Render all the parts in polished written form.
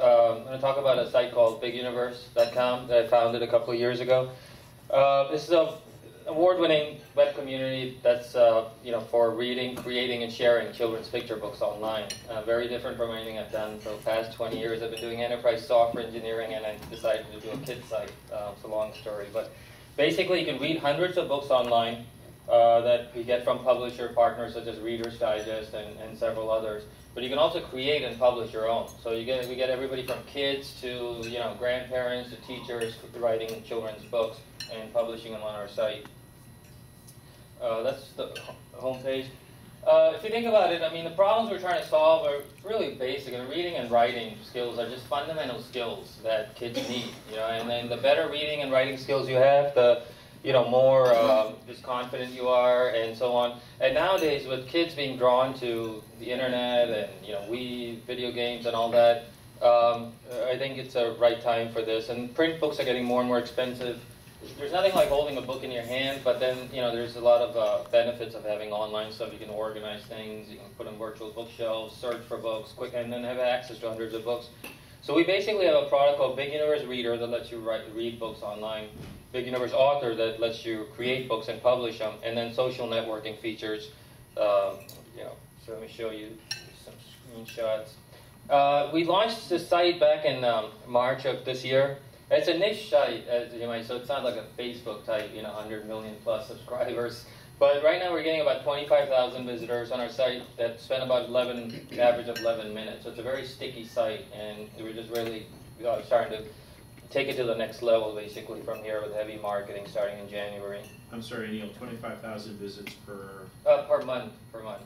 I'm going to talk about a site called BigUniverse.com that I founded a couple of years ago. This is an award-winning web community that's for reading, creating, and sharing children's picture books online. Very different from anything I've done for the past 20 years. I've been doing enterprise software engineering, and I decided to do a kids site. It's a long story, but basically you can read hundreds of books online that we get from publisher partners such as Reader's Digest and several others. But you can also create and publish your own. So we get everybody from kids to grandparents to teachers writing children's books and publishing them on our site. That's the homepage. If you think about it, I mean, the problems we're trying to solve are really basic. And reading and writing skills are just fundamental skills that kids need. And then the better reading and writing skills you have, the more just confident you are, and so on. And nowadays, with kids being drawn to the internet and Wii, video games, and all that, I think it's a right time for this. And print books are getting more and more expensive. There's nothing like holding a book in your hand, but then there's a lot of benefits of having online stuff. You can organize things, you can put on virtual bookshelves, search for books, and then have access to hundreds of books. So we basically have a product called BigUniverse Reader that lets you read books online. BigUniverse Author that lets you create books and publish them, and then social networking features. So let me show you some screenshots. We launched the site back in March of this year. It's a niche site, as you might, so it's not like a Facebook type, 100 million plus subscribers. But right now we're getting about 25,000 visitors on our site that spend about average of 11 minutes. So it's a very sticky site, and we're just really starting to take it to the next level, basically, from here with heavy marketing starting in January. I'm sorry, Neil, 25,000 visits per... Per month,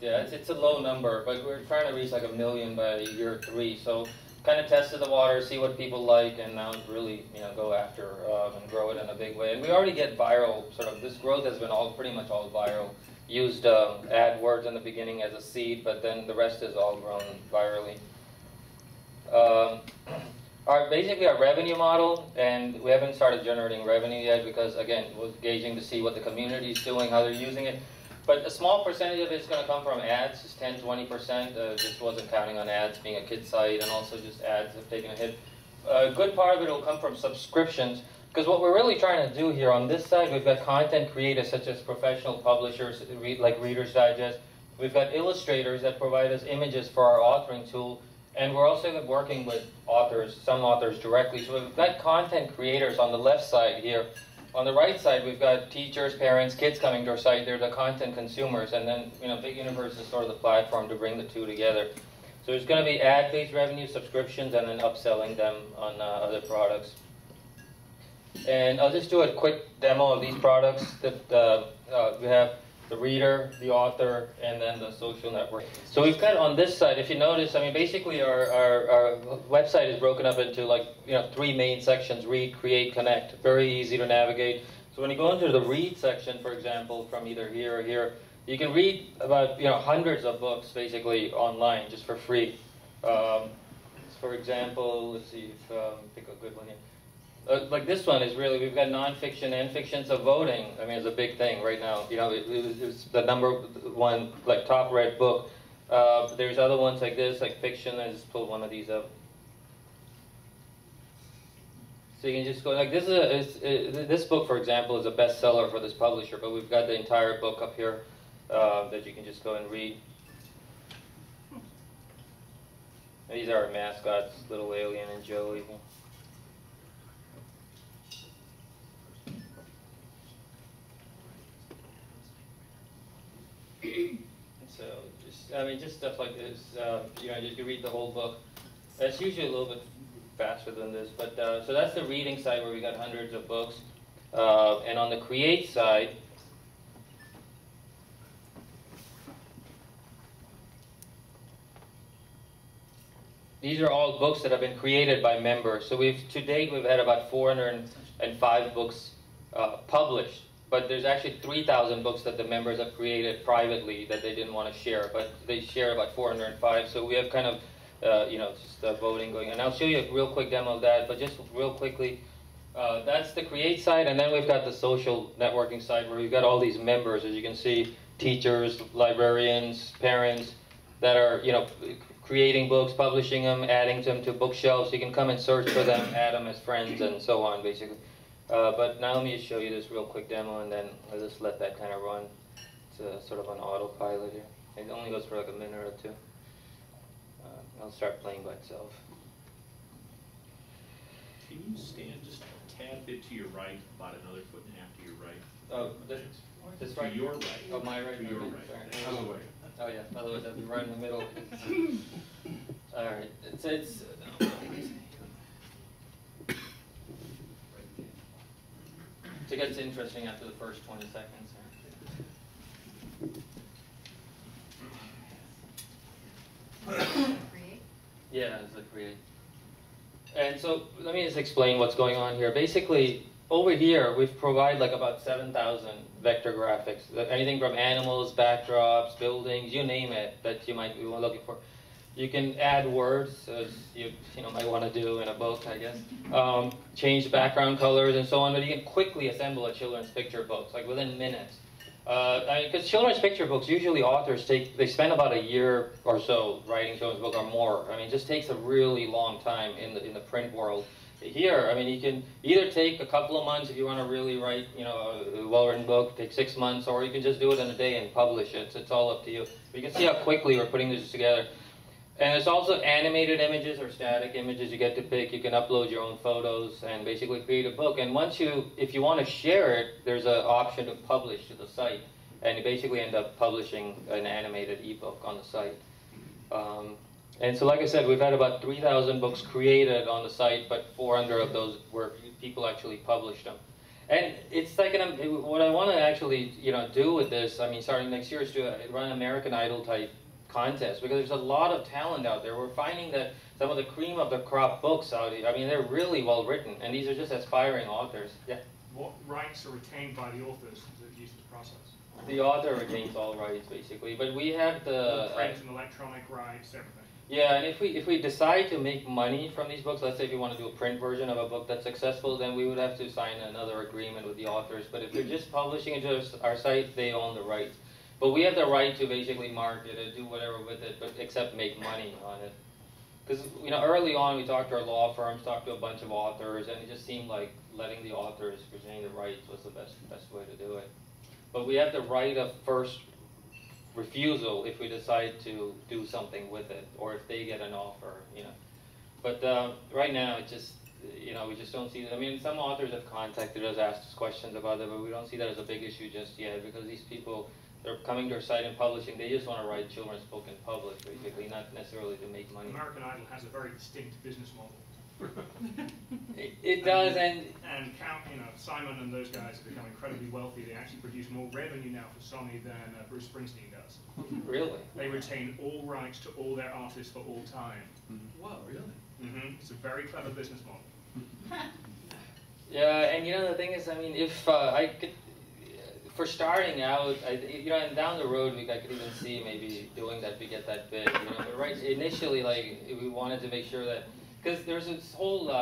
yeah. It's a low number, but we're trying to reach like 1 million by year 3. So kind of tested the water, see what people like, and now really, go after and grow it in a big way. And we already get viral, this growth has been pretty much all viral. Used AdWords in the beginning as a seed, but then the rest is all grown virally. Basically our revenue model, and we haven't started generating revenue yet because, again, we're gauging to see what the community is doing, how they're using it. But a small percentage of it is going to come from ads, just 10–20%. Just wasn't counting on ads being a kid site, and also just ads have taken a hit. A good part of it will come from subscriptions, because what we're really trying to do here on this side, we've got content creators such as professional publishers like Reader's Digest. We've got illustrators that provide us images for our authoring tool. And we're also working with some authors directly. So we've got content creators on the left side here. On the right side, we've got teachers, parents, kids coming to our site. They're the content consumers. And then, BigUniverse is sort of the platform to bring the two together. So there's going to be ad-based revenue, subscriptions, and then upselling them on other products. And I'll just do a quick demo of these products that we have. The reader, the author, and then the social network. So we've got on this side, if you notice, I mean, basically our website is broken up into 3 main sections: read, create, connect. Very easy to navigate. So when you go into the read section, for example, from either here or here, you can read about hundreds of books basically online just for free. For example, let's see if pick a good one here. Like this one is really, we've got nonfiction and fiction, so voting, I mean, is a big thing right now. It was the #1, top read book. There's other ones like this, like fiction. I just pulled one of these up. So you can just go, like this book, for example, is a bestseller for this publisher, but we've got the entire book up here that you can just go and read. These are our mascots, Little Alien and Joey. So just stuff like this. You read the whole book. That's usually a little bit faster than this, but so that's the reading side where we got hundreds of books. And on the create side, these are all books that have been created by members. So to date we've had about 405 books published. But there's actually 3,000 books that the members have created privately that they didn't want to share, but they share about 405. So we have kind of, just voting going. And I'll show you a real quick demo of that, but just real quickly, that's the create side, and then we've got the social networking side where we've got all these members, as you can see, teachers, librarians, parents, that are, creating books, publishing them, adding them to bookshelves. You can come and search for them, add them as friends, and so on, basically. But now let me show you this real quick demo, and then I'll just let that kind of run. It's sort of an autopilot here. It only goes for like a minute or two. I'll start playing by itself. Can you stand just a tad bit to your right, about another foot and a half to your right? Oh, this right? To your right. Oh, my right? To your Okay, right. sorry. Other way. Oh yeah, otherwise I'd be right in the middle. Alright, it's it gets interesting after the first 20 seconds. Create? Yeah, it's a create. And so let me just explain what's going on here. Basically, over here we've provided like about 7,000 vector graphics. Anything from animals, backdrops, buildings, you name it that you might be looking for. You can add words, as you might want to do in a book, I guess. Change background colors and so on, but you can quickly assemble a children's picture book, like within minutes. Because children's picture books, usually authors they spend about a year or so writing children's book or more. I mean, it just takes a really long time in the print world. Here, I mean, you can either take a couple of months if you want to really write, a well-written book, take 6 months, or you can just do it in a day and publish it. So it's all up to you. But you can see how quickly we're putting this together. And there's also animated images or static images you get to pick. You can upload your own photos and basically create a book. And if you want to share it, there's an option to publish to the site. And you basically end up publishing an animated ebook on the site. And so like I said, we've had about 3,000 books created on the site, but 400 of those were people actually published them. And it's like, what I want to actually do with this, I mean, starting next year, is to run an American Idol type contest, because there's a lot of talent out there. We're finding that some of the cream of the crop books out here, I mean, they're really well written, and these are just aspiring authors. Yeah. What rights are retained by the authors that use this process? The author retains all rights, basically, but we have the print and electronic rights, everything. Yeah, and if we decide to make money from these books, let's say if you want to do a print version of a book that's successful, then we would have to sign another agreement with the authors. But if they're just publishing it to our site, they own the rights. But we have the right to basically market it, do whatever with it, but except make money on it. Because early on we talked to our law firms, talked to a bunch of authors, and it just seemed like letting the authors retain the rights was the best way to do it. But we have the right of first refusal if we decide to do something with it, or if they get an offer, But right now, it just, we just don't see that. I mean, some authors have contacted us, asked us questions about it, but we don't see that as a big issue just yet, because these people, they're coming to our site and publishing. They just want to write children's book in public, basically, not necessarily to make money. American Idol has a very distinct business model. It does, and Simon and those guys have become incredibly wealthy. They actually produce more revenue now for Sony than Bruce Springsteen does. Really? They retain all rights to all their artists for all time. Wow, really? Mm-hmm. It's a very clever business model. Yeah, and the thing is, I mean, if I could, for starting out, and down the road, I could even see maybe doing that to get that big, But right initially, we wanted to make sure that. Because there's this whole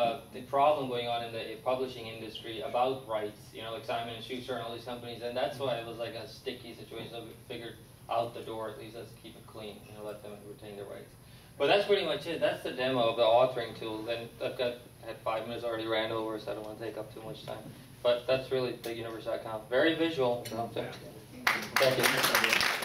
problem going on in the publishing industry about rights, like Simon & Schuster and all these companies, and that's why it was like a sticky situation. So we figured out the door, at least let's keep it clean, let them retain their rights. But that's pretty much it. That's the demo of the authoring tool, and I've had 5 minutes already ran over, so I don't want to take up too much time. But that's really BigUniverse.com. Very visual. Thank you.